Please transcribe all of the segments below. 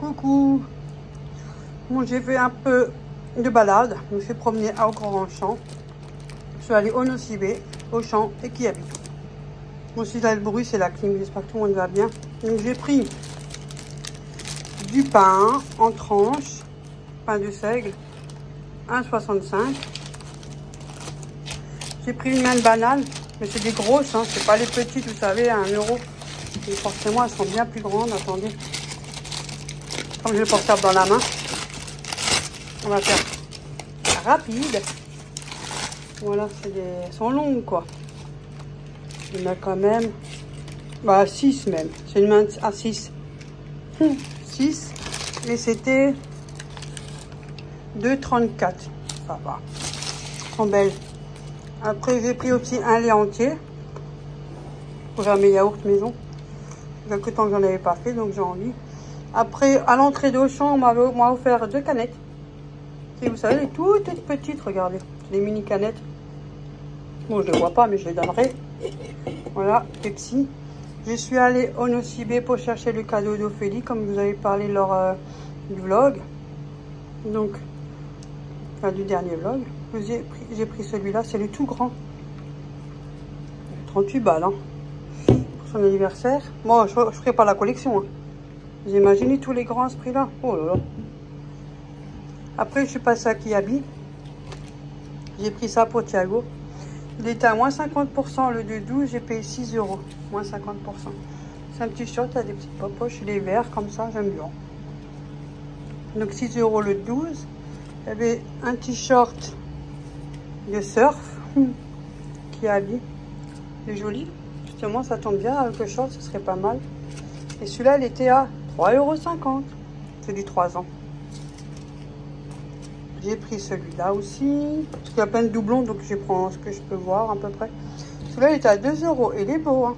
Coucou. Bon, j'ai fait un peu de balade. Je me suis promenée à Grand-Champ. Je suis allée au Nocibé, au champ et qui habite. Bon, si là le bruit, c'est la clim. J'espère que tout le monde va bien. Donc j'ai pris du pain en tranches, pain de seigle, 1,65. J'ai pris une banane, mais c'est des grosses, hein, c'est pas les petites, vous savez, à 1 €. Et forcément, elles sont bien plus grandes. Attendez. Comme j'ai le portable dans la main, on va faire rapide. Voilà, elles sont longues, quoi. Il y en a quand même, 6 même. C'est une main à 6. 6. Et c'était 2,34. Ça va. Elles sont belles. Après, j'ai pris aussi un lait entier pour faire mes yaourts maison. Il y a quelque temps que j'en avais pas fait, donc j'ai envie. Après, à l'entrée d'Auchan, on m'a offert 2 canettes. Et vous savez, les toutes petites, regardez. Les mini canettes. Bon, je ne les vois pas, mais je les donnerai. Voilà, Pepsi. Je suis allée au Nocibé pour chercher le cadeau d'Ophélie, comme vous avez parlé lors du vlog. Donc, enfin, du dernier vlog. J'ai pris celui-là, c'est le tout grand. 38 balles, hein, pour son anniversaire. Moi, je ne ferai pas la collection. Hein. Vous imaginez tous les grands à ce prix-là? Oh là là. Après, je suis passée à Kiabi. J'ai pris ça pour Thiago. Il était à moins 50%. Le de 12, j'ai payé 6 €. Moins 50%. C'est un petit short, il y a des petites popoches. Il est vert comme ça, j'aime bien. Donc 6 € le 12. Il y avait un t-shirt de surf Kiabi. Il est joli. Justement, ça tombe bien avec le short, ce serait pas mal. Et celui-là, il était à 3,50 €. C'est du 3 ans. J'ai pris celui-là aussi. Parce qu'il y a plein de doublons, donc je prends ce que je peux voir à peu près. Celui-là, il était à 2 €. Il est beau, hein.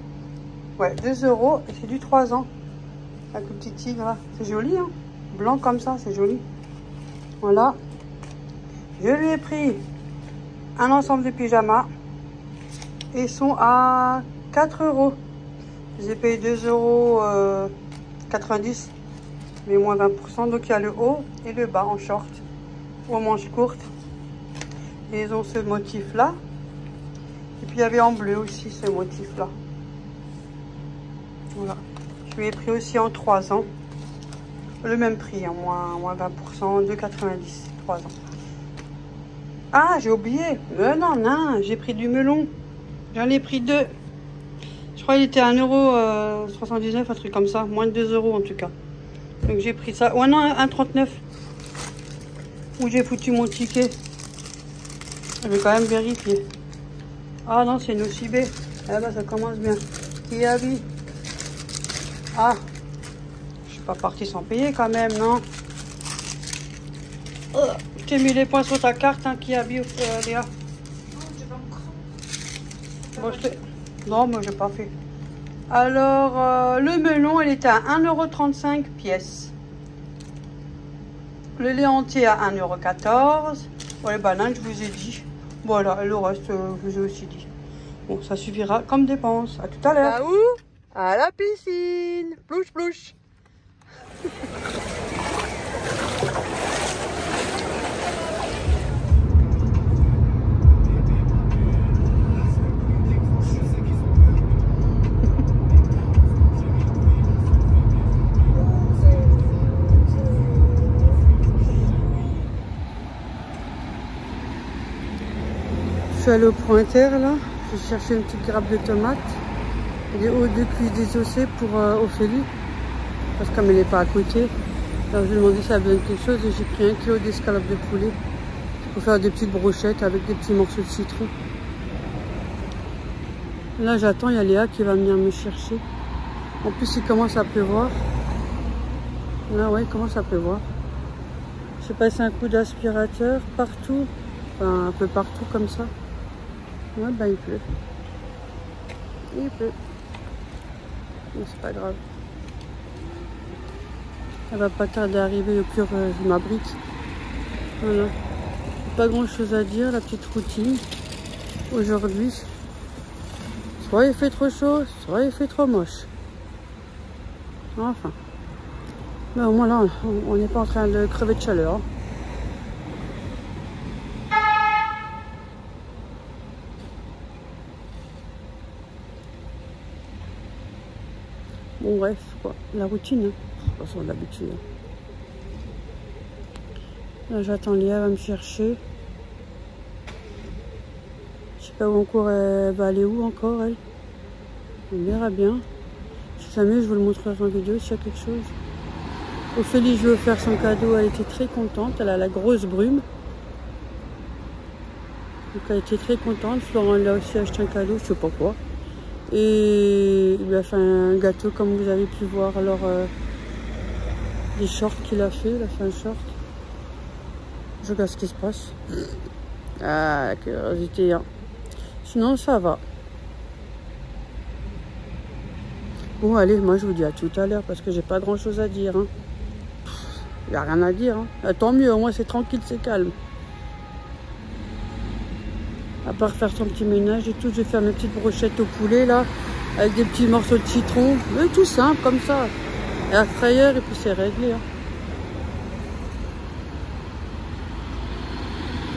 Ouais, 2 € et c'est du 3 ans. Avec le petit tigre là. C'est joli, hein. Blanc comme ça, c'est joli. Voilà. Je lui ai pris un ensemble de pyjamas. Et ils sont à 4 €. J'ai payé 2,90 €. Mais moins 20%. Donc il y a le haut et le bas en short. Aux manches courtes. Et ils ont ce motif là. Et puis il y avait en bleu aussi ce motif là. Voilà. Je lui ai pris aussi en 3 ans. Le même prix, hein, moins 20%, 2,90 €, 3 ans. Ah, j'ai oublié. Non, j'ai pris du melon. J'en ai pris 2. Je crois qu'il était à 1,79 €, un truc comme ça. Moins de 2 € en tout cas. Donc j'ai pris ça. Ouais, non, 1,39 €. Où j'ai foutu mon ticket. Je vais quand même vérifier. Ah non, c'est Nocibé. Ah bah ça commence bien. Kiabi. Ah. Je suis pas partie sans payer quand même, non? Je t'ai mis les points sur ta carte, hein, Kiabi, Léa. Bon, non, moi j'ai pas fait. Alors, le melon, il était à 1,35 € pièce. Le lait entier à 1,14 €. Bon, les bananes, je vous ai dit. Voilà, le reste, je vous ai aussi dit. Bon, ça suffira comme dépense. À tout à l'heure. Où? À la piscine. Plouche, plouche. Je suis allée au Pointer là, j'ai cherché une petite grappe de tomates et des hauts de cuisse désossés pour Ophélie, parce que comme elle n'est pas à côté, alors je lui ai demandé si elle avait besoin de quelque chose et j'ai pris 1 kg d'escalope de poulet pour faire des petites brochettes avec des petits morceaux de citron. Là j'attends, il y a Léa qui va venir me chercher. En plus il commence à pleuvoir. Là ouais, il commence à pleuvoir. J'ai passé un coup d'aspirateur partout, enfin un peu partout comme ça. Ouais, bah il pleut. Il pleut. Mais c'est pas grave. Elle va pas tarder à arriver, au pire je m'abrite. Voilà. Pas grand chose à dire, la petite routine. Aujourd'hui, soit il fait trop chaud, soit il fait trop moche. Enfin. Mais au moins là, on n'est pas en train de crever de chaleur. Bon bref, quoi, la routine, hein. De toute façon, d'habitude. Là, j'attends Léa, elle va me chercher. Je sais pas où encore, elle va aller où encore, elle. On verra bien. Si jamais, je vous le montrerai en vidéo s'il y a quelque chose. Ophélie, je lui ai offert son cadeau, elle était très contente. Elle a la grosse brume. Donc elle était très contente. Florent lui a aussi acheté un cadeau, je sais pas quoi. Et il lui a fait un gâteau comme vous avez pu voir. Alors, des shorts qu'il a fait, il a fait un short. Je regarde ce qui se passe. Ah, curiosité, hein. Sinon, ça va. Bon, allez, moi je vous dis à tout à l'heure parce que j'ai pas grand chose à dire. Hein. Il n'y a rien à dire. Hein. Tant mieux, au moins c'est tranquille, c'est calme. À part faire son petit ménage et tout, je vais faire mes petites brochettes au poulet là, avec des petits morceaux de citron. Mais tout simple comme ça. Et à frayeur et puis c'est réglé. Hein.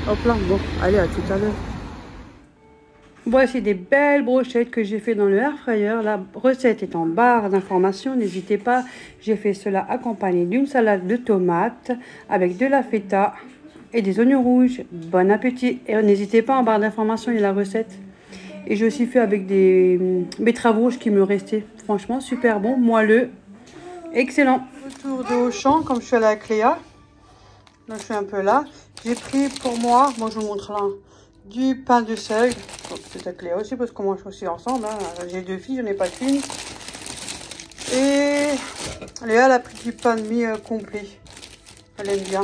Hop là, bon, allez, à tout à l'heure. Voici des belles brochettes que j'ai fait dans le air fryer. La recette est en barre d'informations, n'hésitez pas. J'ai fait cela accompagné d'une salade de tomates avec de la feta et des oignons rouges. Bon appétit. Et n'hésitez pas, en barre d'informations, il y a la recette. Et j'ai aussi fait avec des betteraves rouges qui me restaient. Franchement, super bon, moelleux, excellent. Retour de Auchan, comme je suis allée avec Léa. Donc je suis un peu là. J'ai pris pour moi, bon je vous montre là, du pain de seigle. C'est avec Léa aussi parce qu'on mange aussi ensemble. Hein. J'ai deux filles, je n'ai pas qu'une. Et Léa, elle a pris du pain de mie complet. Elle aime bien.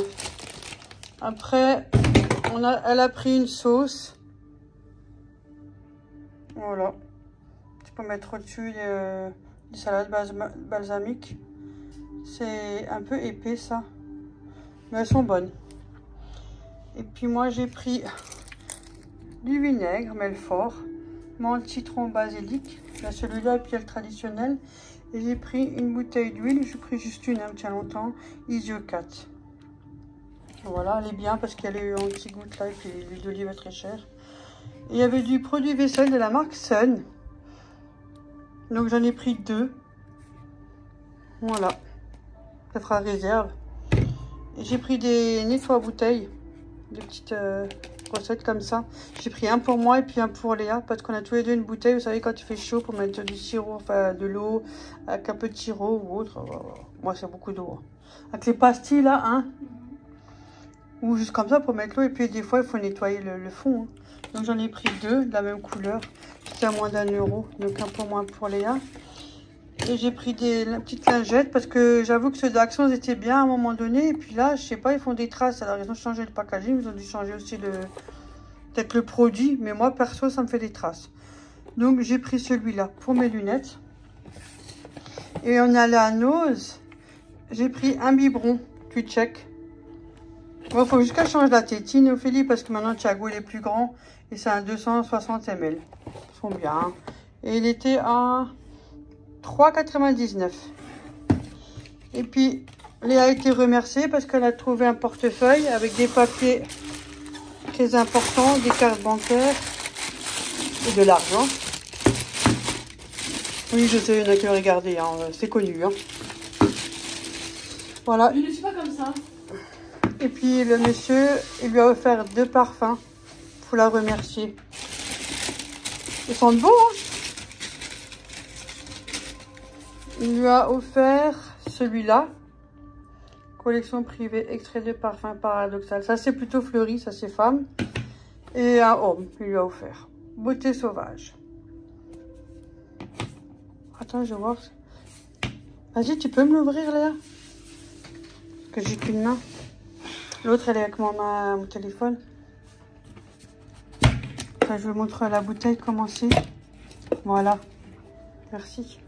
Après, elle a pris une sauce. Voilà. Tu peux mettre au-dessus des salades balsamiques. C'est un peu épais ça. Mais elles sont bonnes. Et puis moi, j'ai pris du vinaigre, Melfort, menthe, citron, basilic. Là, celui-là, et puis le traditionnel. Et j'ai pris une bouteille d'huile. J'ai pris juste une, elle me tient longtemps. Isio 4. Voilà, elle est bien parce qu'elle est en petits gouttes là. Et puis l'huile d'olive est très chère. Et il y avait du produit vaisselle de la marque Sun. Donc j'en ai pris 2. Voilà. Ça fera réserve. Et j'ai pris des nettoie bouteilles. Des petites recettes comme ça. J'ai pris un pour moi et puis un pour Léa parce qu'on a tous les deux une bouteille. Vous savez, quand il fait chaud, pour mettre du sirop, enfin de l'eau avec un peu de sirop ou autre. Moi, c'est beaucoup d'eau. Avec les pastilles là, hein. Ou juste comme ça pour mettre l'eau. Et puis des fois, il faut nettoyer le fond. Hein. Donc j'en ai pris 2 de la même couleur. C'était à moins d'1 €. Donc un pour moi pour Léa. Et j'ai pris la petite lingette parce que j'avoue que ceux d'Action étaient bien à un moment donné. Et puis là, je sais pas, ils font des traces. Alors ils ont changé le packaging, ils ont dû changer aussi peut-être le produit. Mais moi, perso, ça me fait des traces. Donc j'ai pris celui-là pour mes lunettes. Et on est allé à Nose. J'ai pris un biberon, tu check. Bon, il faut juste qu'elle change la tétine, Ophélie, parce que maintenant Thiago il est plus grand. Et c'est un 260 ml. Ils sont bien. Hein. Et il était à 3,99 €. Et puis, Léa a été remerciée parce qu'elle a trouvé un portefeuille avec des papiers très importants, des cartes bancaires et de l'argent. Oui, je sais, il y en a qui ont regardé, hein, c'est connu. Hein. Voilà. Je ne suis pas comme ça. Et puis, le monsieur, il lui a offert 2 parfums pour la remercier. Ils sentent beau, hein. Il lui a offert celui-là. Collection privée, extrait de parfum paradoxal. Ça, c'est plutôt fleuri, ça, c'est femme. Et un homme, il lui a offert. Beauté sauvage. Attends, je vais voir. Vas-y, tu peux me l'ouvrir, Léa? Parce que j'ai qu'une main. L'autre, elle est avec mon téléphone. Enfin, je vous montre la bouteille, comment c'est. Voilà. Merci.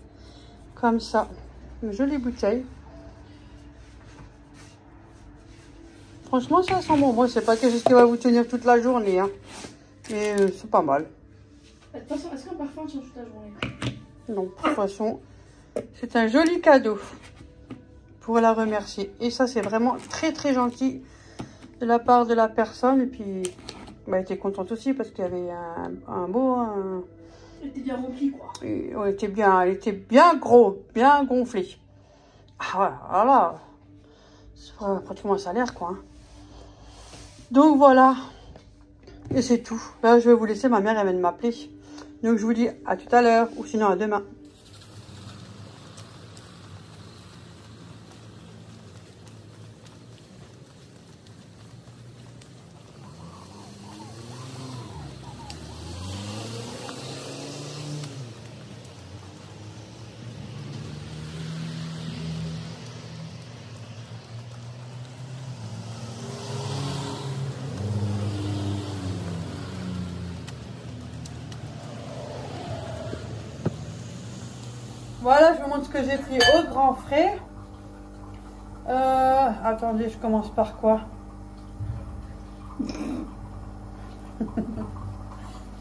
Comme ça. Une jolie bouteille. Franchement, ça sent bon. Moi, c'est pas quelque chose qui va vous tenir toute la journée. Hein. Mais c'est pas mal. De toute façon, est-ce qu'un parfum tient toute la journée? Non, de toute façon, c'est un joli cadeau. pour la remercier. Et ça, c'est vraiment très très gentil de la part de la personne. Et puis, bah, elle était contente aussi parce qu'il y avait un beau... Elle était bien remplie, quoi. Et elle était bien gros, bien gonflé. Ah voilà, c'est pratiquement un salaire, quoi. Hein. Donc voilà. Et c'est tout. Là, je vais vous laisser. Ma mère, elle vient de m'appeler. Donc, je vous dis à tout à l'heure. Ou sinon, à demain. Voilà, je vous montre ce que j'ai pris au grand frais. Attendez, je commence par quoi?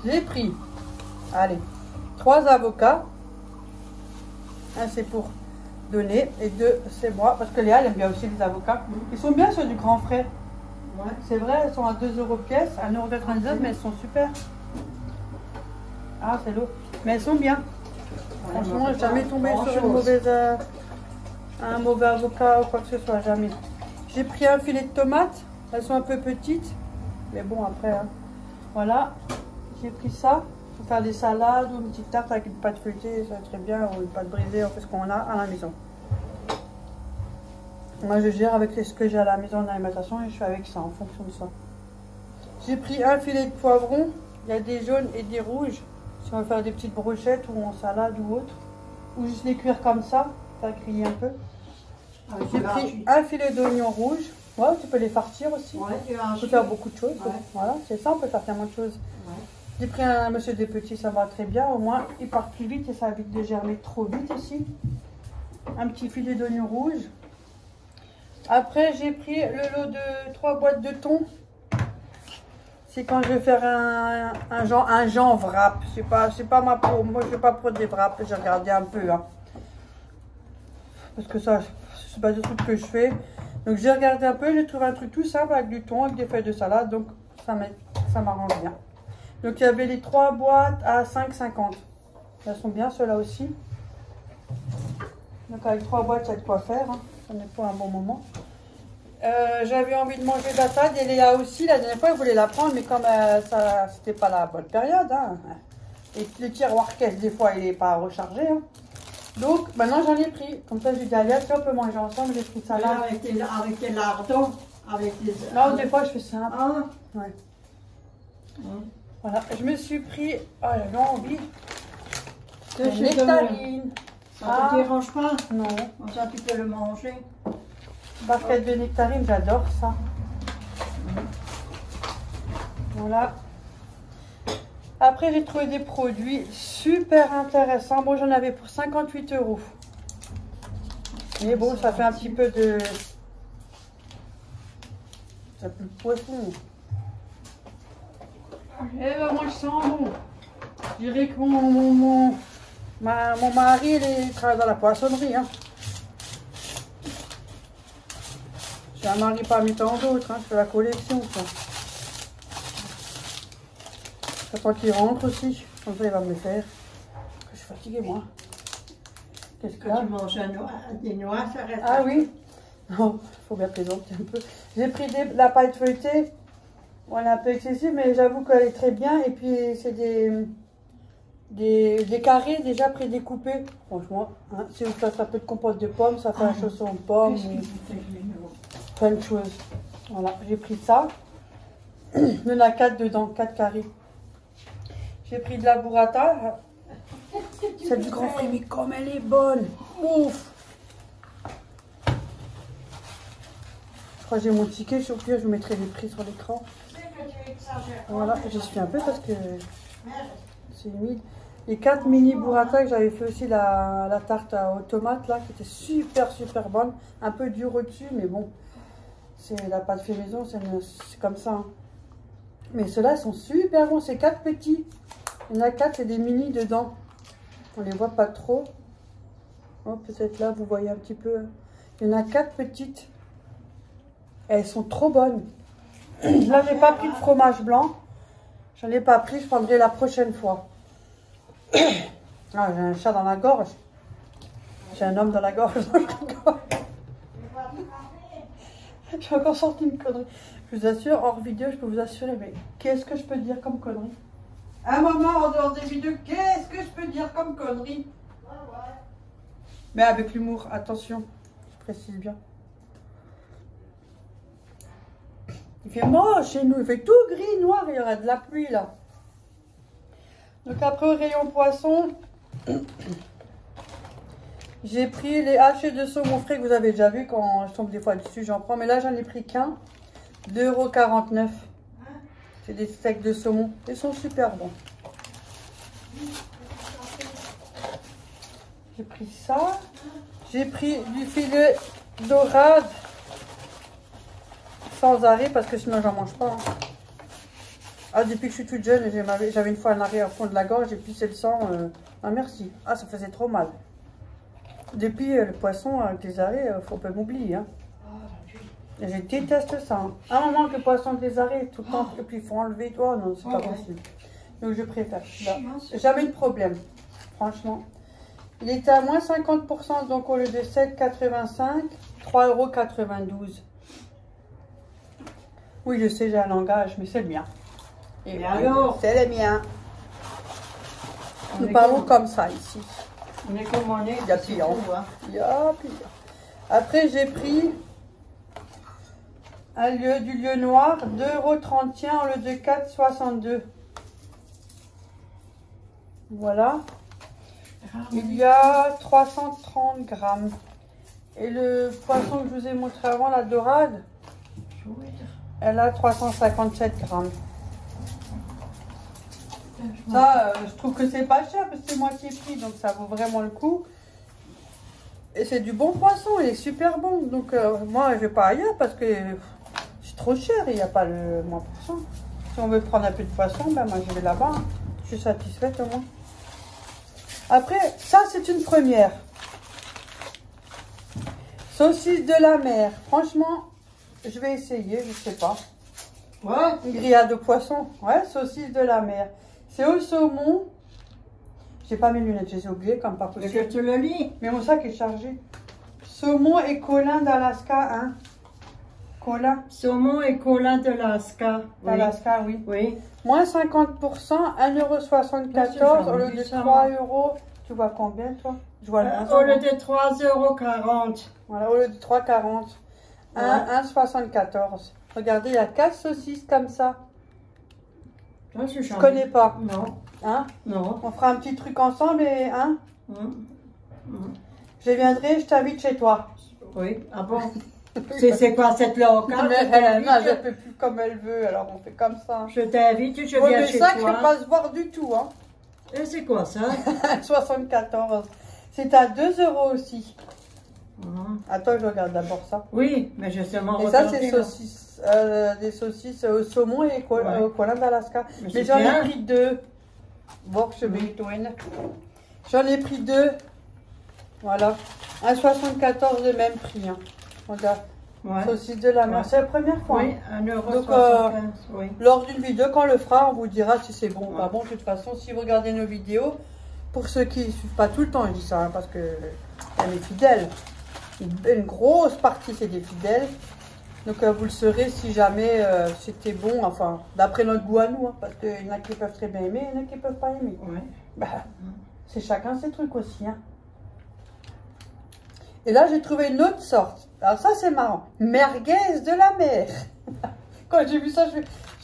J'ai pris, allez, 3 avocats. Un, c'est pour donner, et 2, c'est moi. Parce que Léa, elle aime bien aussi les avocats. Ils sont bien ceux du grand frais. Ouais. C'est vrai, elles sont à 2 € pièce, 1,99 €, mais elles sont super. Ah, c'est l'eau. Mais elles sont bien. Franchement, je n'ai jamais tombé sur un mauvais avocat ou quoi que ce soit, jamais. J'ai pris un filet de tomates, elles sont un peu petites, mais bon après, hein. Voilà, j'ai pris ça pour faire des salades ou une petite tarte avec une pâte feuilletée, ça va très bien, ou une pâte brisée, on fait ce qu'on a à la maison. Moi je gère avec ce que j'ai à la maison en alimentation et je fais avec ça, en fonction de ça. J'ai pris un filet de poivrons, il y a des jaunes et des rouges. Si on veut faire des petites brochettes ou en salade ou autre. Ou juste les cuire comme ça griller un peu. J'ai pris un filet d'oignons rouges. Ouais, tu peux les farcir aussi. Ouais, tu peux faire beaucoup de choses. Ouais. Voilà, c'est ça, on peut faire tellement de choses. Ouais. J'ai pris un monsieur des petits, ça va très bien. Au moins, il part plus vite et ça évite de germer trop vite ici. Un petit filet d'oignons rouges. Après, j'ai pris le lot de 3 boîtes de thon. C'est quand je vais faire un genre wrap. C'est pas ma peau. Moi, je ne fais pas pour des wraps. J'ai regardé un peu. Hein. Parce que ça, c'est pas du truc que je fais. Donc, j'ai regardé un peu. J'ai trouvé un truc tout simple avec du thon, avec des feuilles de salade. Donc, ça m'arrange bien. Donc, il y avait les 3 boîtes à 5,50 €. Elles sont bien, ceux-là aussi. Donc, avec 3 boîtes, il y a de quoi faire. Hein. Ça n'est pas un bon moment. J'avais envie de manger de la salade et Léa aussi. La dernière fois, elle voulait la prendre, mais comme ça, c'était pas la bonne période. Hein. Et le tiroir caisse, des fois, il n'est pas rechargé. Hein. Donc, maintenant, j'en ai pris. Comme ça, j'ai dit à Léa, on peut manger ensemble. J'ai pris ça là. Avec tes lardons. Non, des fois, je fais ça. Ah. Ouais. Voilà, je me suis pris. Oh, j'avais envie de nectarine. Ça te dérange pas? Non. Comme ça, tu peux le manger. Barquette de nectarine, j'adore ça. Voilà. Après, j'ai trouvé des produits super intéressants. Bon, j'en avais pour 58 €. Mais bon, ça fait un petit peu de... Ça pue le poisson. Eh ben, moi, je sens bon. Je dirais que mon mari, il travaille dans la poissonnerie. Hein. J'ai un mari parmi tant d'autres, hein, je fais la collection. J'attends qu'il rentre aussi, comme ça il va me le faire. Je suis fatiguée moi. Qu'est-ce qu'il y a? Quand tu manges des noix, ça reste. Ah oui? Non, il faut bien plaisanter un peu. J'ai pris la pâte feuilletée. On est un peu excessif, mais j'avoue qu'elle est très bien. Et puis c'est des carrés déjà prédécoupés. Franchement, hein, si vous faites un peu de compote de pommes, ça fait un chausson de pommes. Plein de choses. Voilà, j'ai pris ça. Il y en a 4 dedans, 4 carrés. J'ai pris de la burrata. Celle du grand frais, mais comme elle est bonne. Ouf. Je crois que j'ai mon ticket. Sur pire, je vous mettrai les prix sur l'écran. Voilà, j'y suis un peu parce que c'est humide. Les 4 mini burrata que j'avais fait aussi la tarte aux tomates là, qui était super bonne. Un peu dure au-dessus, mais bon. C'est la pâte fait maison, c'est comme ça. Hein. Mais ceux-là sont super bons. C'est 4 petits. Il y en a 4, c'est des mini dedans. On les voit pas trop. Oh, peut-être là, vous voyez un petit peu. Il y en a 4 petites. Elles sont trop bonnes. Là, j'ai pas pris de fromage blanc. J'en ai pas pris, je prendrai la prochaine fois. Ah, j'ai un chat dans la gorge. J'ai un homme dans la gorge. J'ai encore sorti une connerie. Je vous assure, hors vidéo, je peux vous assurer, mais qu'est-ce que je peux dire comme connerie? Un moment, en dehors des vidéos, qu'est-ce que je peux dire comme connerie? Mais avec l'humour, attention, je précise bien. Il fait moche chez nous, il fait tout gris, noir, il y aura de la pluie là. Donc après au rayon poisson, j'ai pris les hachés de saumon frais que vous avez déjà vu quand je tombe des fois dessus, j'en prends. Mais là j'en ai pris qu'un, 2,49 €. C'est des steaks de saumon, ils sont super bons. J'ai pris ça, j'ai pris du filet dorade. Sans arrêt parce que sinon j'en mange pas. Hein. Ah, depuis que je suis toute jeune, j'avais une fois un arrêt au fond de la gorge et puis c'est le sang. Ah merci. Ah, ça faisait trop mal. Depuis le poisson avec les arrêts, faut pas m'oublier. Hein. Et je déteste ça. Hein. À un moment que le poisson avec les arrêts, tout le temps, et puis il faut enlever. Oh non, c'est pas possible. Donc je préfère. Là, jamais de problème. Franchement. Il était à moins 50%, donc au lieu de 7,85, 3,92 €. Oui, je sais, j'ai un langage, mais c'est le mien. Et alors? C'est le mien. Nous parlons comme ça ici. On est comme on est. Il y a pire. Il y a pire. Après, j'ai pris du lieu noir, 2,31 € au lieu de 4,62 €. Voilà. Il y a 330 grammes. Et le poisson que je vous ai montré avant, la dorade, elle a 357 grammes. Ça, je trouve que c'est pas cher parce que c'est moi qui ai pris, donc ça vaut vraiment le coup. Et c'est du bon poisson, il est super bon. Donc moi, je vais pas ailleurs parce que c'est trop cher et il n'y a pas le moins pour cent. Si on veut prendre un peu de poisson, ben moi je vais là-bas. Hein. Je suis satisfaite au moins. Après, ça c'est une première. Saucisse de la mer. Franchement, je vais essayer, je sais pas. Ouais. Une grillade de poisson. Ouais, saucisse de la mer. C'est au saumon. J'ai pas mes lunettes, je les ai oubliées comme pas possible. Que tu le lis. Mais mon sac est chargé. Saumon et colin d'Alaska, hein. Colin. Saumon et colin d'Alaska. D'Alaska, oui. Oui. Moins 50%, 1,74 € au lieu de 3 €. Tu vois combien, toi? Je vois le au lieu de 3,40 €. Voilà, au lieu de 3,40 €. 1,74 €. Regardez, il y a 4 saucisses comme ça. Toi, je connais pas. Non. Hein? Non. On fera un petit truc ensemble et hein? Je viendrai, je t'invite chez toi. Oui. Ah bon? C'est quoi cette locale? Elle ne fait plus comme elle veut, alors on fait comme ça. Je t'invite, je viens chez toi. Le sac toi. ne pas se voir du tout. Hein. Et c'est quoi ça? 74. C'est à 2 € aussi. Attends, je regarde d'abord ça. Oui, mais justement. Et ça, c'est des saucisses au saumon et au colin d'Alaska. Mais j'en ai pris 2. Bon, je vais J'en ai pris 2. Voilà. 1,74 € de même prix. Hein. Regarde. Ouais. Saucisse de la mer. C'est la première fois. Oui, 1,75 €. Donc, oui. Lors d'une vidéo, quand on le fera, on vous dira si c'est bon ou pas bon. De toute façon, si vous regardez nos vidéos, pour ceux qui ne suivent pas tout le temps, je dis ça, hein, parce que elle est fidèle. Une grosse partie, c'est des fidèles. Donc, vous le saurez si jamais c'était bon, enfin, d'après notre goût à nous. Hein, parce qu'il y en a qui peuvent très bien aimer, il y en a qui ne peuvent pas aimer. Ouais. Bah, c'est chacun ses trucs aussi. Hein. Et là, j'ai trouvé une autre sorte. Alors ça, c'est marrant. Merguez de la mer. Quand j'ai vu ça,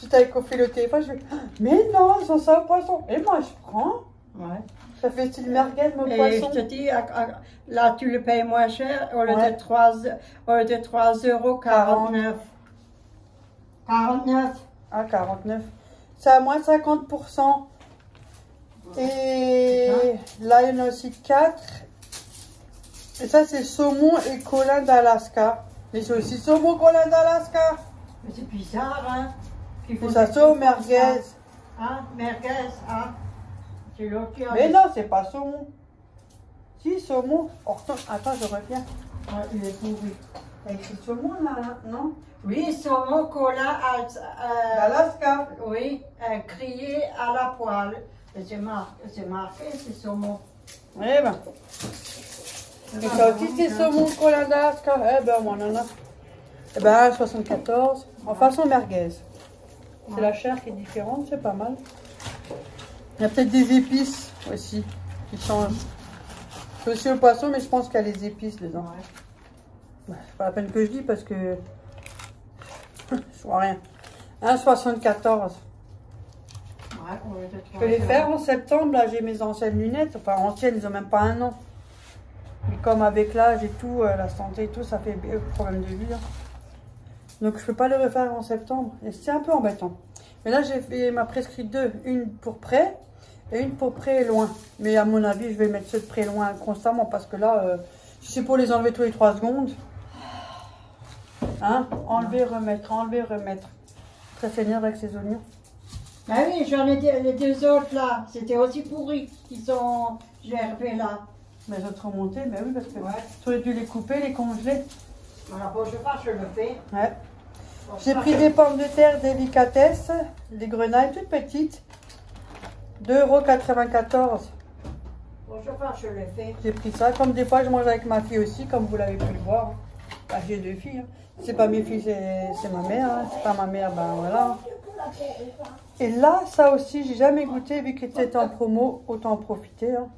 j'étais avec Ophélie au téléphone, je me dis, mais non, ils ont ça au poisson. Et moi, je prends. Ouais. Ça fait style merguez, mon poisson. Et je te dis, là, tu le payes moins cher, au lieu de 3,49 €. 49. Ah, 49. C'est à moins 50%. Et là, il y en a aussi 4. Et ça, c'est saumon et colin d'Alaska. Mais c'est aussi saumon colin d'Alaska. Mais c'est bizarre, hein. Et ça, saumon merguez. Ah, merguez, ah. C'est l'autre qui a... Mais non, c'est pas saumon. Si, saumon. Oh, attends, je reviens. Ah, il est pourri. Avec ce saumon là, non? Oui, saumon cola, L'Alaska. oui, grillé à la poêle. C'est marqué, c'est saumon. Eh ben. Et ça aussi, c'est saumon cola d'Alaska. Eh ben, moi, on en a. Eh ben, 74. En façon merguez. C'est la chair qui est différente, c'est pas mal. Il y a peut-être des épices aussi qui changent. C'est aussi le poisson, mais je pense qu'il y a les épices dedans. C'est pas la peine que je dis parce que je vois rien. 1,74. Je vais les faire en septembre. Là, j'ai mes anciennes lunettes. Enfin, anciennes, ils ont même pas un an. Mais comme avec l'âge et tout, la santé et tout, ça fait problème de vue. Hein. Donc, je peux pas les refaire en septembre. Et c'est un peu embêtant. Mais là, j'ai m'a prescrit deux. Une pour près et une pour près et loin. Mais à mon avis, je vais mettre ceux de près et loin constamment parce que là, si c'est pour les enlever tous les 3 secondes. Hein? Enlever, remettre, enlever, remettre. Très saignant avec ces oignons. Ah oui, j'en ai les deux autres là. C'était aussi pourri. Ils sont gervés là. Mais les autres remontés, mais oui, parce que Ouais. tu aurais dû les couper, les congeler. Alors, bon, je pas, je le fais. Ouais. J'ai pris des pommes de terre délicatesse, des grenailles toutes petites. 2,94 €. Bon, je pas, je le fais. J'ai pris ça. Comme des fois, je mange avec ma fille aussi, comme vous l'avez pu le voir. Bah, j'ai 2 filles. Hein. C'est pas mes filles, c'est ma mère. Hein. C'est pas ma mère, ben voilà. Et là, ça aussi, j'ai jamais goûté, vu que c'était en promo, autant en profiter. Hein.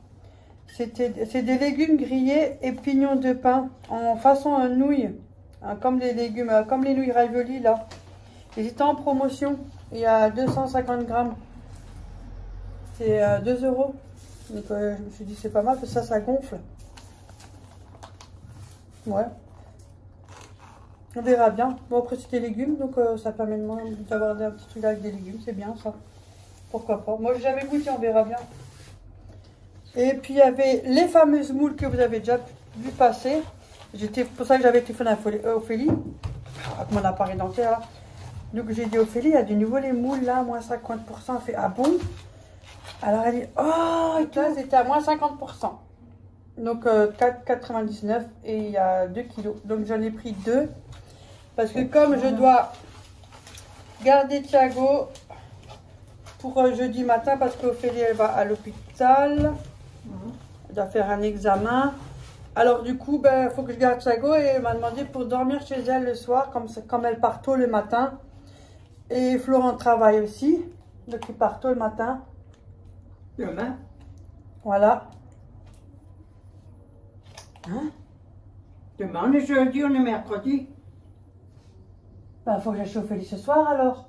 C'est des légumes grillés et pignons de pain en façon nouilles, hein, comme les légumes, comme les nouilles ravioli là. Ils étaient en promotion. Il y a 250 grammes. C'est 2 €. Donc je me suis dit c'est pas mal parce que ça gonfle. Ouais. On verra bien. Bon après c'est des légumes donc ça permet d'avoir un petit truc avec des légumes, c'est bien ça. Pourquoi pas. Moi j'ai jamais goûté, on verra bien. Et puis il y avait les fameuses moules que vous avez déjà vu passer. C'est pour ça que j'avais téléphoné à Ophélie, avec mon appareil dentaire là. Donc j'ai dit Ophélie, il y a de nouveau les moules là, moins 50%. Elle fait ah bon? Alors elle dit oh, là c'était à moins 50%. Donc 4,99 et il y a 2 kilos. Donc j'en ai pris 2. Parce que comme je dois garder Thiago pour jeudi matin, parce qu'Ophélie elle va à l'hôpital. Elle doit faire un examen. Alors du coup, il faut que je garde Thiago et elle m'a demandé pour dormir chez elle le soir, comme elle part tôt le matin. Et Florent travaille aussi, donc il part tôt le matin. Demain? Voilà. Hein? Demain, on est jeudi, on est mercredi. Ben, faut que j'aille chez Ophélie ce soir alors.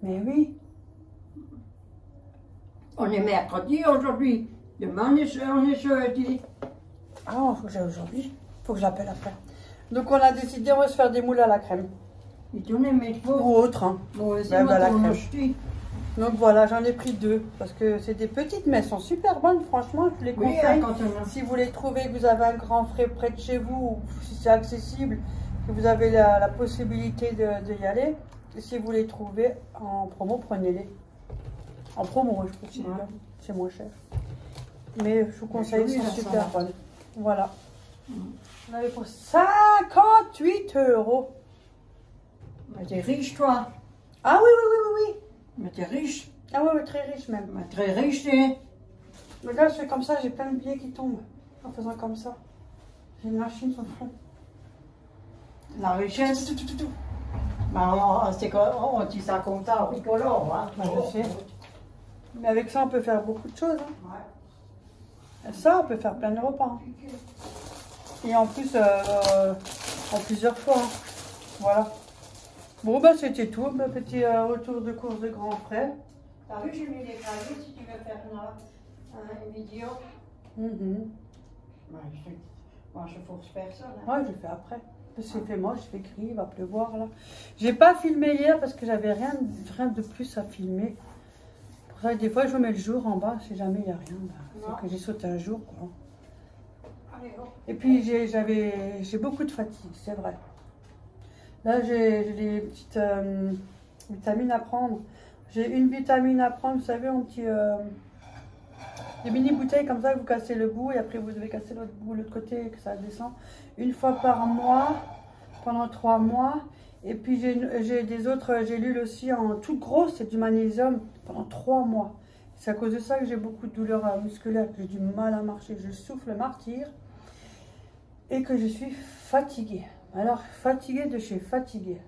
Mais oui. On est mercredi aujourd'hui. Demain, on est jeudi. Ah, faut que j'aille aujourd'hui. Faut que j'appelle après. Donc on a décidé, on va se faire des moules à la crème. Et tu les mets Ou autre, hein. Bon, c'est Ben, moi la qui crème. l'ai acheté. Donc voilà, j'en ai pris 2. Parce que c'est des petites, mais elles sont super bonnes, franchement, je les Oui, conseille. quand on a... Si vous les trouvez, que vous avez un grand frais près de chez vous, ou si c'est accessible, que vous avez la possibilité de y aller, et si vous les trouvez en promo, prenez-les. En promo, je pense que c'est moins cher. Mais je vous conseille, joli, elles sont la super salade. bonnes. Voilà. On avait pour 58 €. Mais t'es riche, toi. Ah oui, oui, oui, oui, oui. Mais t'es riche. Ah oui, oui, très riche même. Mais très riche, t'es. Regarde, je fais comme ça, j'ai plein de billets qui tombent. En faisant comme ça. J'ai une machine sur le front. La richesse. Bah, c'est on dit ça comme ça, rigolo, hein. Bah, je sais. Mais avec ça, on peut faire beaucoup de choses. Hein. Ouais. Et ça, on peut faire plein de repas. Hein. Et en plus, en plusieurs fois. Hein. Voilà. Bon, bah, c'était tout. Un petit retour de course de grands frères. T'as vu, j'ai mis les cahiers si tu veux faire une vidéo. Ouais, moi, je force personne. Hein. Ouais, je le fais après. Parce que c'est fait moche, il fait gris, il va pleuvoir là. J'ai pas filmé hier parce que j'avais rien de plus à filmer. Pour ça, des fois, je mets le jour en bas, si jamais il n'y a rien. Bah, c'est que j'ai sauté un jour, quoi. Allez, hop. Et puis, j'ai beaucoup de fatigue, c'est vrai. Là, j'ai des petites vitamines à prendre. J'ai une vitamine à prendre, vous savez, un petit Des mini bouteilles comme ça, vous cassez le bout et après vous devez casser l'autre bout, l'autre côté et que ça descend. Une fois par mois, pendant 3 mois. Et puis j'ai des autres gélules aussi en toute grosse, c'est du magnésium pendant 3 mois. C'est à cause de ça que j'ai beaucoup de douleurs musculaires, que j'ai du mal à marcher, je souffle martyr et que je suis fatiguée. Alors fatiguée de chez fatiguée.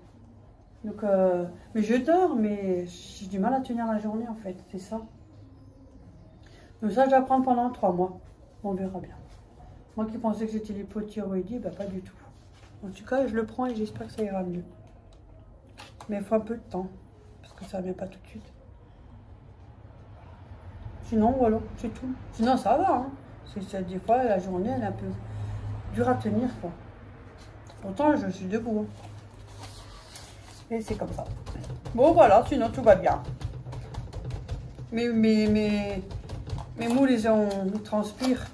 Donc, mais je dors, mais j'ai du mal à tenir la journée en fait, c'est ça. Donc ça, je vais prendre pendant 3 mois. On verra bien. Moi qui pensais que j'étais l'hypothyroïdie, bah pas du tout. En tout cas, je le prends et j'espère que ça ira mieux. Mais il faut un peu de temps, parce que ça ne vient pas tout de suite. Sinon, voilà, c'est tout. Sinon, ça va. Hein. Des fois, la journée, elle est un peu dure à tenir, quoi. Pourtant, je suis debout. Et c'est comme ça. Bon, voilà, sinon, tout va bien. Mes moules, ils transpirent.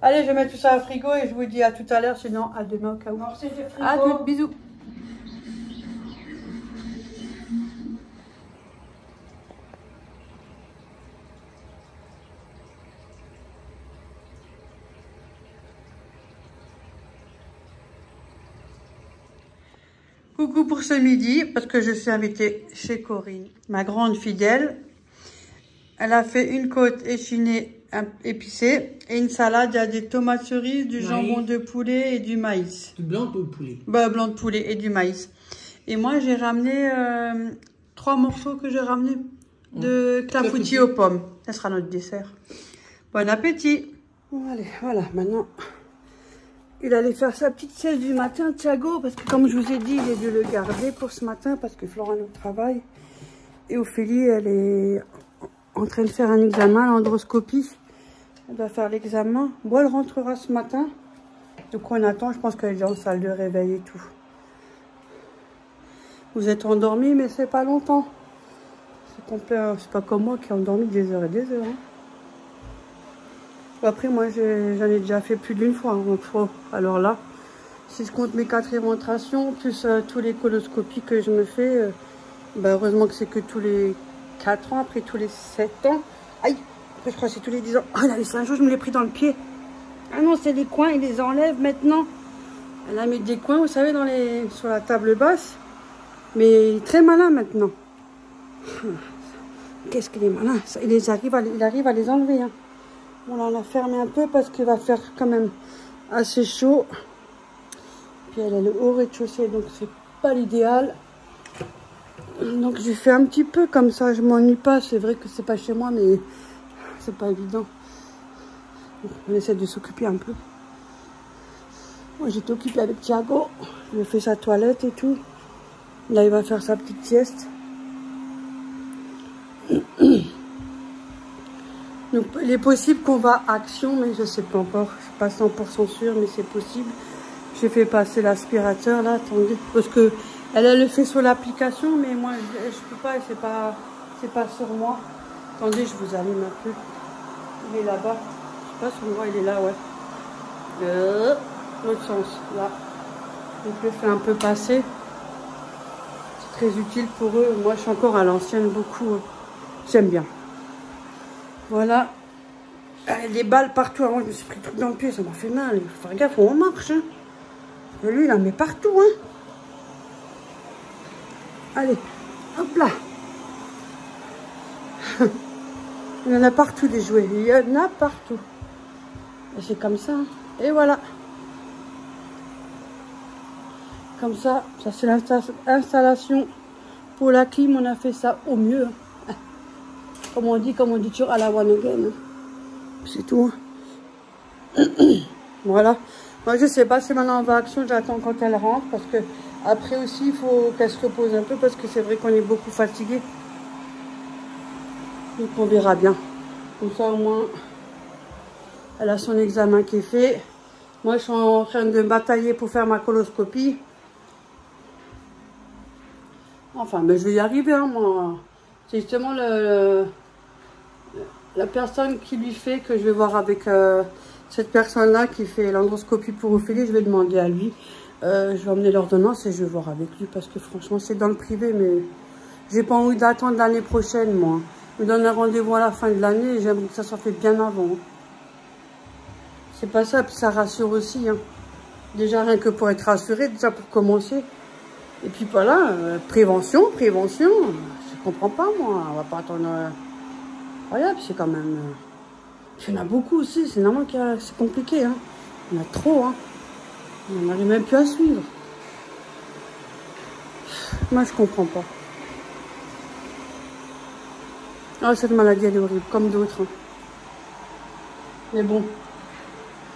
Allez, je vais mettre tout ça au frigo et je vous dis à tout à l'heure, sinon à demain au cas où. À toutes, bisous. Coucou pour ce midi, parce que je suis invitée chez Corinne, ma grande fidèle. Elle a fait une côte échinée épicée et une salade. Il y a des tomates cerises, du jambon de poulet et du maïs. Du blanc de poulet. Bah, blanc de poulet et du maïs. Et moi, j'ai ramené 3 morceaux que j'ai ramenés de clafoutis aux pommes. Ça sera notre dessert. Bon appétit. Bon, allez, voilà, maintenant... Il allait faire sa petite sieste du matin, Thiago, parce que comme je vous ai dit, il a dû le garder pour ce matin, parce que Florent est au travail. Et Ophélie, elle est en train de faire un examen, l'androscopie. Elle doit faire l'examen. Bon, elle rentrera ce matin. Donc on attend, je pense qu'elle est déjà en salle de réveil et tout. Vous êtes endormis, mais c'est pas longtemps. C'est pas comme moi qui ai endormi des heures et des heures. Hein. Après, moi, j'en ai déjà fait plus d'une fois. Hein, alors là, si je compte mes 4 éventrations, plus tous les coloscopies que je me fais, bah, heureusement que c'est que tous les 4 ans, après tous les 7 ans. Aïe, après je crois que c'est tous les 10 ans. Oh là, les 5 jours, je me l'ai pris dans le pied. Ah non, c'est les coins, ils les enlèvent maintenant. Elle a mis des coins, vous savez, sur la table basse. Mais il est très malin maintenant. Qu'est-ce qu'il est malin. Ça, il arrive à les enlever. Hein. On l'a fermé un peu parce qu'il va faire quand même assez chaud. Puis elle a le haut rez-de-chaussée, donc c'est pas l'idéal. Donc j'ai fait un petit peu comme ça, je m'ennuie pas. C'est vrai que c'est pas chez moi, mais c'est pas évident. Donc, on essaie de s'occuper un peu. Moi j'étais occupée avec Thiago. Je lui ai fait sa toilette et tout. Là il va faire sa petite sieste. Donc, il est possible qu'on va à Action, mais je ne sais pas encore. Je ne suis pas 100% sûre, mais c'est possible. J'ai fait passer l'aspirateur, là, attendez. Parce que elle le fait sur l'application, mais moi, je ne peux pas, c'est pas sur moi. Attendez, je vous allume un peu. Il est là-bas. Je ne sais pas sur moi, il est là, ouais. L'autre sens, là. Donc, je le fais un peu passer. C'est très utile pour eux. Moi, je suis encore à l'ancienne, beaucoup. J'aime bien. Voilà, les balles partout. Avant, je me suis pris tout dans le pied, ça m'a fait mal. Il faut faire gaffe où on marche. Hein. Et lui, il en met partout. Hein. Allez, hop là. Il y en a partout des jouets. Il y en a partout. Et c'est comme ça. Hein. Et voilà. Comme ça, ça c'est l'installation pour la clim. On a fait ça au mieux. Hein. Comme on dit toujours à la one again. C'est tout. Voilà. Moi, je sais pas si maintenant on va à Action, j'attends quand elle rentre. Parce que après aussi, il faut qu'elle se repose un peu. Parce que c'est vrai qu'on est beaucoup fatigué. Donc on verra bien. Comme ça, au moins, elle a son examen qui est fait. Moi, je suis en train de batailler pour faire ma coloscopie. Enfin, mais je vais y arriver, hein, moi. C'est justement la personne qui lui fait que je vais voir avec cette personne-là qui fait l'androscopie pour Ophélie. Je vais demander à lui. Je vais emmener l'ordonnance et je vais voir avec lui parce que franchement, c'est dans le privé. Mais j'ai pas envie d'attendre l'année prochaine, moi. me donne un rendez-vous à la fin de l'année et j'aimerais que ça soit fait bien avant. C'est pas ça, puis ça rassure aussi. Hein. Déjà, rien que pour être rassuré, déjà pour commencer. Et puis voilà, prévention. Je comprends pas, moi. On va pas attendre... Incroyable, c'est quand même... Il y en a beaucoup aussi, c'est normal que c'est compliqué. Hein. Il y en a trop. Hein. On n'arrive même plus à suivre. Moi, je comprends pas. Ah, cette maladie, elle est horrible, comme d'autres. Hein. Mais bon,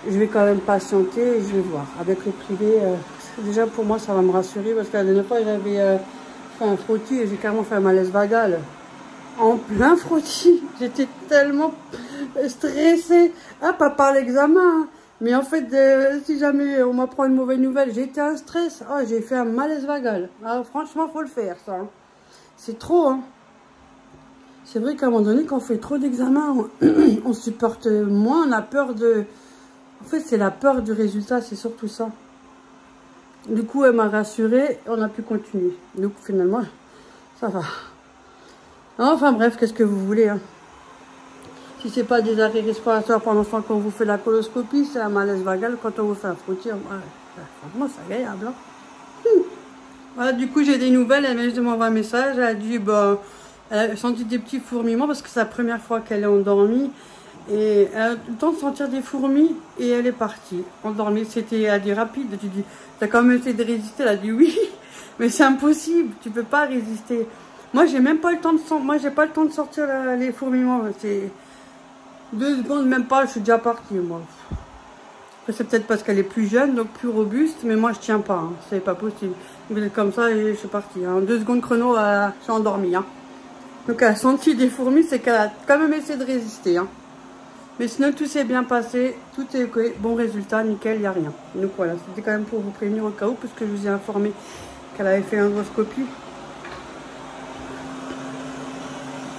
je vais quand même patienter et je vais voir. Avec le privé, déjà pour moi, ça va me rassurer. Parce que la dernière fois, j'avais fait un frottis et j'ai carrément fait un malaise vagal. En plein frottis. J'étais tellement stressée. Ah, pas par l'examen. Hein. Mais en fait, si jamais on m'apprend une mauvaise nouvelle, j'ai été un stress. Ah, j'ai fait un malaise vagal. Ah, franchement, faut le faire, ça. Hein. C'est trop, hein. C'est vrai qu'à un moment donné, quand on fait trop d'examens, on supporte moins, on a peur de... En fait, c'est la peur du résultat, c'est surtout ça. Du coup, elle m'a rassurée, on a pu continuer. Donc, finalement, ça va. Enfin, bref, qu'est-ce que vous voulez, hein. Si c'est pas des arrêts respiratoires pendant ce temps qu'on vous fait la coloscopie, c'est un malaise vagal quand on vous fait un frottis. Ouais, franchement, c'est agréable, hein. Voilà, du coup, j'ai des nouvelles, elle vient juste de m'envoyer un message, elle a dit, bah... Elle a senti des petits fourmillements parce que c'est la première fois qu'elle est endormie. Et elle a eu le temps de sentir des fourmis et elle est partie. Endormie, c'était à dire rapide. Tu dis, t'as quand même essayé de résister? Elle a dit oui, mais c'est impossible, tu peux pas résister. Moi, j'ai même pas le temps de moi, j'ai pas le temps de sortir les fourmillements. C'est 2 secondes, même pas, je suis déjà partie, moi. C'est peut-être parce qu'elle est plus jeune, donc plus robuste, mais moi, je tiens pas. Hein. C'est pas possible. Comme ça, et je suis partie. En 2 secondes chrono, je suis endormie. Hein. Donc elle a senti des fourmis, c'est qu'elle a quand même essayé de résister. Hein. Mais sinon tout s'est bien passé, tout est bon résultat, nickel, il n'y a rien. Donc voilà, c'était quand même pour vous prévenir au cas où, puisque je vous ai informé qu'elle avait fait l'endoscopie.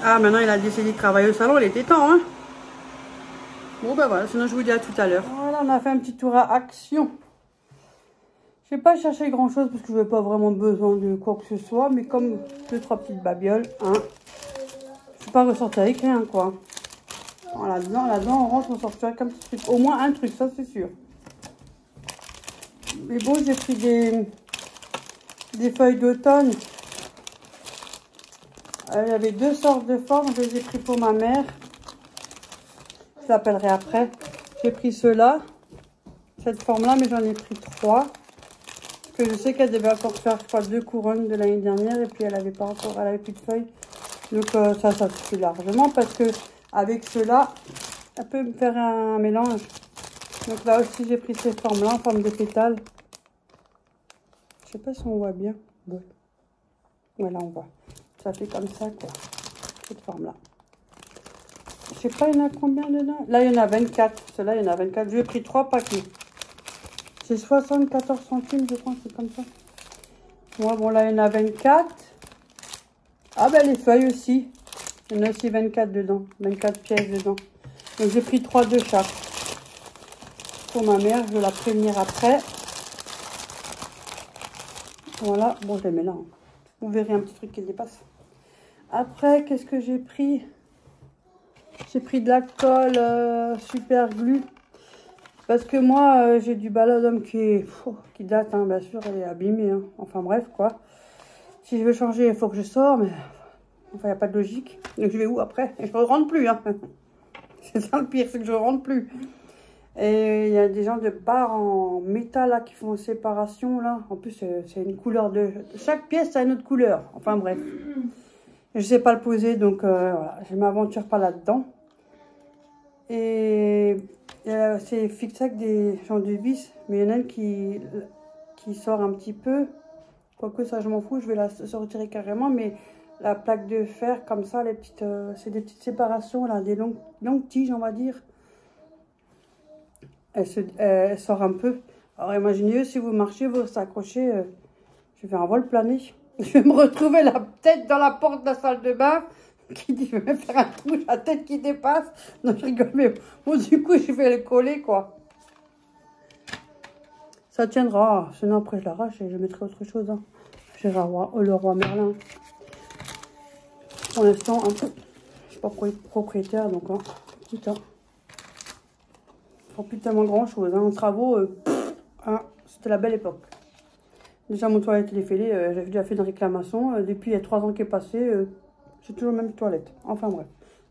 Ah, maintenant il a décidé de travailler au salon, il était temps. Hein. Bon ben voilà, sinon je vous dis à tout à l'heure. Voilà, on a fait un petit tour à Action. Je n'ai pas cherché grand chose parce que je n'avais pas vraiment besoin de quoi que ce soit, mais comme 2-3 petites babioles, hein. Je suis pas ressortie avec rien, quoi. Voilà, là-dedans, on rentre, on sortira comme petit truc. Au moins un truc, ça c'est sûr. Mais bon, j'ai pris des feuilles d'automne. Il y avait 2 sortes de formes, je les ai pris pour ma mère. Je l'appellerai après. J'ai pris ceux-là, cette forme-là, mais j'en ai pris 3. Parce que je sais qu'elle devait encore faire, je crois, 2 couronnes de l'année dernière. Et puis elle avait pas encore, elle avait plus de feuilles. Donc ça suffit largement parce que avec cela, elle peut me faire un mélange. Donc là aussi, j'ai pris ces formes-là, en forme de pétales. Je sais pas si on voit bien. Bon. Voilà, on voit. Ça fait comme ça, quoi. Cette forme-là. Je sais pas, il y en a combien dedans? Là, il y en a 24. Celle-là, il y en a 24. J'ai pris 3 paquets. C'est 74 centimes, je pense, c'est comme ça. Ouais, bon, là, il y en a 24. Ah, ben, les feuilles aussi. Il y en a aussi 24 dedans. 24 pièces dedans. Donc, j'ai pris 3 de chaque. Pour ma mère, je vais la prévenir après. Voilà. Bon, je les mets là. Hein. Vous verrez un petit truc qui dépasse. Après, qu'est-ce que j'ai pris? J'ai pris de la colle super glue. Parce que moi, j'ai du Balladome qui date, hein, bien sûr, elle est abîmée. Hein. Enfin bref, quoi. Si je veux changer, il faut que je sors, mais enfin, il n'y a pas de logique. Donc je vais où après? Et je ne rentre plus. Hein. C'est ça le pire, c'est que je ne rentre plus. Et il y a des gens de bar en métal là, qui font séparation. Là. En plus, c'est une couleur de... Chaque pièce a une autre couleur. Enfin bref. Je ne sais pas le poser, donc voilà. Je ne m'aventure pas là-dedans. Et... c'est fixé avec des gens de vis, mais il y en a une qui sort un petit peu. Quoique ça, je m'en fous, je vais la sortir carrément. Mais la plaque de fer, comme ça, les petites, c'est des petites séparations, là, des longues tiges, on va dire. Elle sort un peu. Alors imaginez, si vous marchez, vous s'accrochez, je vais en vol planer. Je vais me retrouver la tête dans la porte de la salle de bain. Qui dit, je vais me faire un trou, la tête qui dépasse. Non, je rigole, mais bon, du coup, je vais le coller, quoi. Ça tiendra. Sinon, après, je l'arrache et je mettrai autre chose. Hein. J'irai le roi Merlin. Pour l'instant, un peu. Je pas propriétaire, donc hein, putain. Plus tellement grand chose. Hein. En travaux, hein, c'était la belle époque. Déjà, mon toilette, il est fêlé. J'avais déjà fait une réclamation. Depuis, il y a 3 ans qui est passé. J'ai toujours la même toilette. Enfin, bref.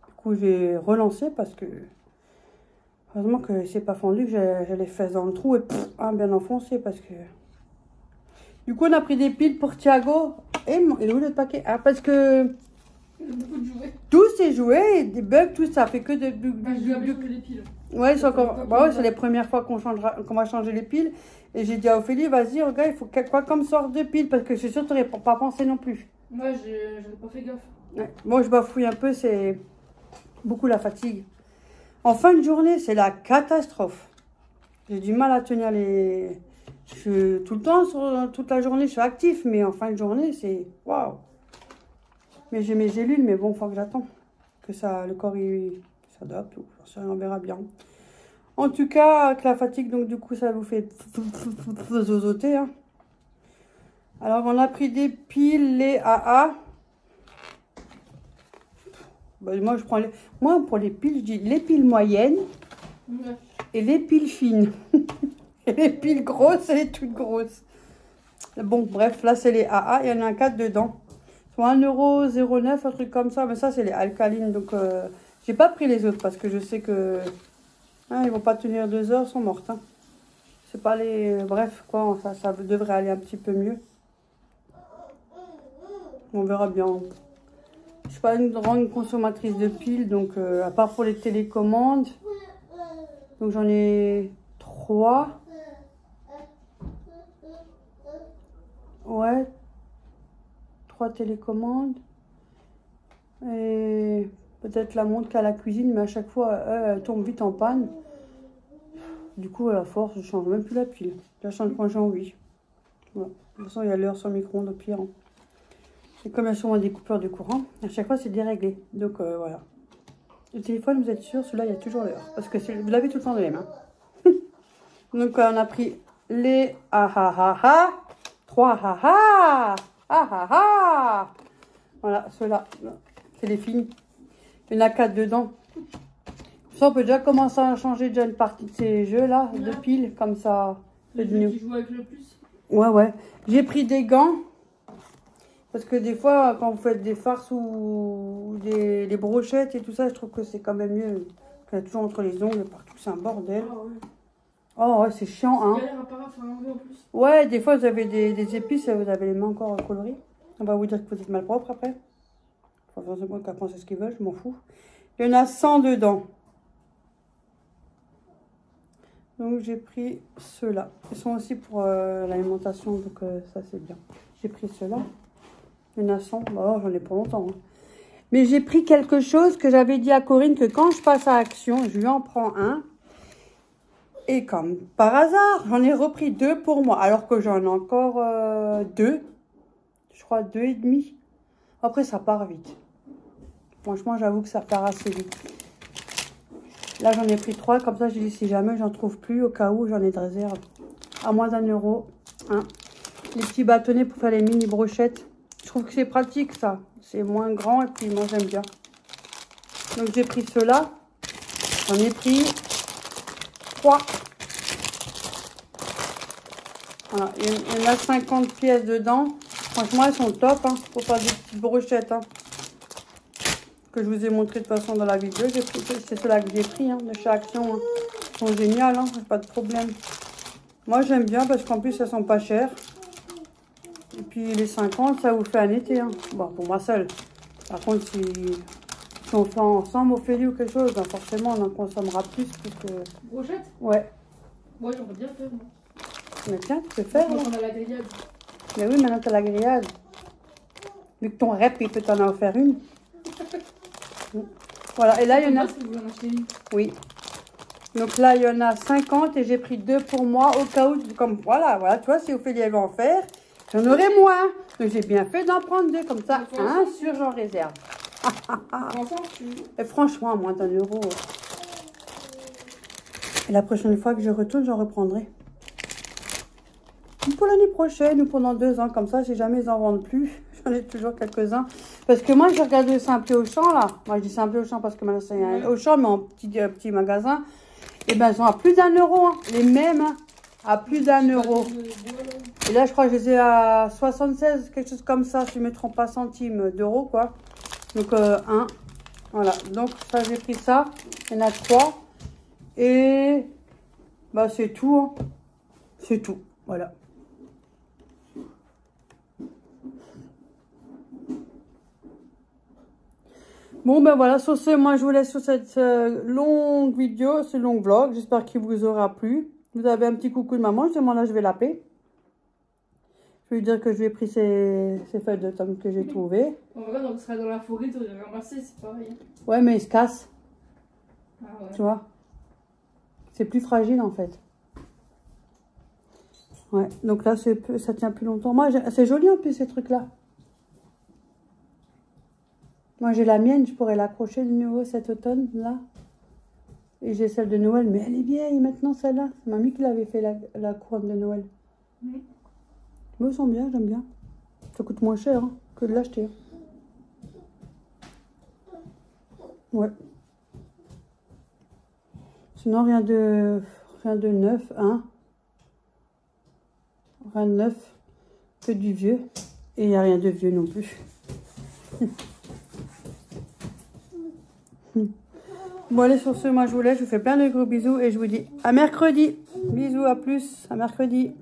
Du coup, j'ai relancé parce que... Heureusement que c'est pas fendu. J'ai les fesses dans le trou et bien enfoncé parce que... Du coup, on a pris des piles pour Thiago. Et il est où le paquet? Ah, parce que... Il y a beaucoup de jouets. Tous ces jouets, des bugs, tout ça fait que de... Je dois changer les piles. Ouais, c'est encore... Bah ouais, c'est les premières fois qu'on va changer les piles. Et j'ai dit à Ophélie, vas-y, regarde, il faut quoi comme sorte de pile, parce que je suis sûre que tu n'aurais pas pensé non plus. Moi, je n'ai pas fait gaffe. Ouais. Moi, je bafouille un peu, c'est beaucoup la fatigue. En fin de journée, c'est la catastrophe. J'ai du mal à tenir les... Je suis tout le temps, toute la journée, je suis actif, mais en fin de journée, c'est... Waouh. Mais j'ai mes gélules, mais bon, il faut que j'attends. Que ça, le corps, il s'adapte, ou on verra bien. En tout cas, avec la fatigue, donc du coup, ça vous fait zozoter. Hein. Alors, on a pris des piles, les AA. Ben, moi, je prends les... Moi, pour les piles, je dis les piles moyennes et les piles fines. Et les piles grosses et les toutes grosses. Bon, bref, là, c'est les AA. Il y en a 4 dedans. Soit 1,09 €, un truc comme ça. Mais ça, c'est les alcalines. Donc, j'ai pas pris les autres parce que je sais que... Hein, ils vont pas tenir 2 heures, ils sont mortes. Hein. C'est pas les... Bref, quoi, enfin, ça devrait aller un petit peu mieux. On verra bien. Je suis pas une grande consommatrice de piles, donc à part pour les télécommandes. Donc j'en ai 3. Ouais. 3 télécommandes. Et... Peut-être la montre qu'à la cuisine, mais à chaque fois, elle tombe vite en panne. Du coup, à la force, je change même plus la pile. Je la change quand j'ai envie. Voilà. De toute façon, il y a l'heure sur le micro-ondes, au pire. Hein. Et comme il y a souvent des coupeurs de courant, à chaque fois, c'est déréglé. Donc, voilà. Le téléphone, vous êtes sûr, celui-là, il y a toujours l'heure. Parce que vous l'avez tout le temps dans les mains. Donc, on a pris les ah. 3 ah. Voilà, ceux-là. C'est les filles. Il y en a 4 dedans. Ça, on peut déjà commencer à changer déjà une partie de ces jeux-là, de piles, comme ça. Les jeux qui jouent avec le plus. Ouais. J'ai pris des gants. Parce que des fois, quand vous faites des farces ou des brochettes et tout ça, je trouve que c'est quand même mieux. Qu'il y a toujours entre les ongles, partout, c'est un bordel. Oh ouais, c'est chiant, hein. Il y a l'air apparat, faut l'enlever en plus. Ouais, des fois, vous avez des épices et vous avez les mains encore colorées. On va vous dire que vous êtes mal propre après. Enfin, forcément, qu'à penser ce qu'ils veulent, je m'en fous. Il y en a 100 dedans. Donc, j'ai pris ceux-là. Ils sont aussi pour l'alimentation, donc ça, c'est bien. J'ai pris ceux-là. Il y en a 100. Bah, j'en ai pour longtemps. Hein. Mais j'ai pris quelque chose que j'avais dit à Corinne que quand je passe à Action, je lui en prends un. Et comme par hasard, j'en ai repris 2 pour moi. Alors que j'en ai encore 2. Je crois 2,5. Après, ça part vite. Franchement, j'avoue que ça part assez vite. Là, j'en ai pris 3. Comme ça, je dis si jamais j'en trouve plus, au cas où j'en ai de réserve. À moins d'1 €. Hein. Les petits bâtonnets pour faire les mini brochettes. Je trouve que c'est pratique, ça. C'est moins grand et puis moi, j'aime bien. Donc, j'ai pris ceux-là. J'en ai pris 3. Voilà. Il y en a 50 pièces dedans. Franchement, elles sont top. Hein, pour faire des petites brochettes. Hein. Que je vous ai montré de toute façon dans la vidéo. C'est ceux-là que j'ai pris hein, de chez Action. Hein. Ils sont géniales, hein, pas de problème. Moi, j'aime bien parce qu'en plus, elles sont pas chères. Et puis, les 50, ça vous fait un été. Hein. Bon, pour moi seul. Par contre, si on fait ensemble, Ophélie ou quelque chose, ben forcément, on en consommera plus. Que... Brochette? Ouais. Ouais, j'aimerais bien faire, moi. Mais tiens, tu peux faire. Moi, on a la grillade. Mais oui, maintenant, tu as la grillade. Vu que ton rep, il peut t'en en faire une. Voilà, et là, il y en a... Si vous en achetez une. Oui. Donc là, il y en a 50 et j'ai pris 2 pour moi au cas où, comme voilà, tu vois, si Ophélie avait en faire, j'en aurais moins. Donc j'ai bien fait d'en prendre 2 comme ça, un sûr, j'en réserve. Et franchement, à moins d'1 €. Et la prochaine fois que je retourne, j'en reprendrai. Pour l'année prochaine ou pendant 2 ans, comme ça, si jamais ils en vendent plus, je J'en ai toujours quelques-uns. Parce que moi, j'ai regardé le Simplé Auchan, là. Moi, je dis Simplé Auchan parce que maintenant, c'est un Auchan, mais en petit magasin. Et ben, ils sont à plus d'1 euro. Hein. Les mêmes, hein, à plus d'1 euro. Et là, je crois que je les ai à 76, quelque chose comme ça, si je ne me trompe pas, centimes d'euros, quoi. Donc, 1. Voilà. Donc, ça, j'ai pris ça. Il y en a 3. Et, bah, c'est tout. Hein. C'est tout. Voilà. Bon, ben voilà, sur ce, moi, je vous laisse sur cette longue vidéo, ce long vlog. J'espère qu'il vous aura plu. Vous avez un petit coucou de maman, je demande là, je vais l'appeler. Je vais lui dire que je lui ai pris ces feuilles de tomes que j'ai trouvées. On va donc sera dans la forêt, tu aurais ramassé, c'est pareil. Ouais, mais ils se cassent. Ah ouais. Tu vois. C'est plus fragile, en fait. Ouais, donc là, ça tient plus longtemps. Moi, c'est joli, en plus, ces trucs-là. Moi, j'ai la mienne, je pourrais l'accrocher de nouveau cet automne, là. Et j'ai celle de Noël, mais elle est vieille maintenant, celle-là. C'est mamie qui l'avait fait, la couronne de Noël. Mmh. Mais elles sont bien, j'aime bien. Ça coûte moins cher hein, que de l'acheter. Ouais. Sinon, rien de neuf, hein. Rien de neuf, que du vieux. Et il n'y a rien de vieux non plus. Bon, allez, sur ce, moi, je vous laisse. Je vous fais plein de gros bisous et je vous dis à mercredi. Bisous, à plus, à mercredi.